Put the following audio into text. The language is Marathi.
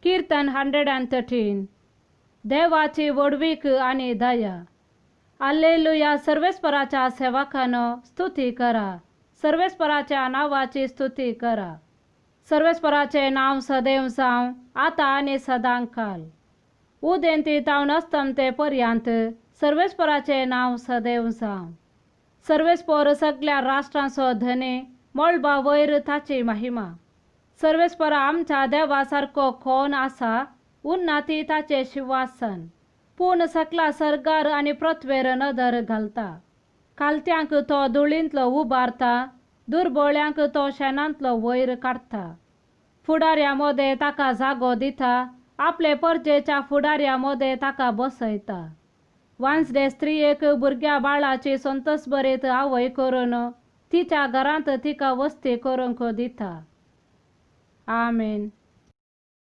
कीर्तन 113. देवाची वडवीक आणि दया. हालेलुया. सर्वेस्पराच्या सेवकानो स्तुती करा. सर्वेस्पराच्या नावाची स्तुती करा. सर्वेस्पराचे नाव सदैव जावं, आता आणि सदांकाल. उदेंती तावन अस्तंते पर्यंत सर्वेस्पराचे नाव सदैव जावं. सर्वेस्पर सगळ्या राष्ट्रांचो धने, मळबा वयर ताची महिमा. सर्वेस्परा आमच्या देवासारको कोण आसा, उन्नती ताचे शिवासन. पूर्ण सकला सरकार आणि पृथ्वेर नदर घालता. कालत्यांक तो धुळींतलो उबारता, दुर्बळ्यांक तो शेणांतलो वयर काडटा. फुडाऱ्यामध्ये ताका जागो दिता, आपले परजेच्या फुडाऱ्यामध्ये ताका बसयता. वांसडे स्त्रियेक भुरग्या बाळाची संतोष बरीत आवय करून तिच्या घरांत तिका वस्ती करूंक दिता. आमेन.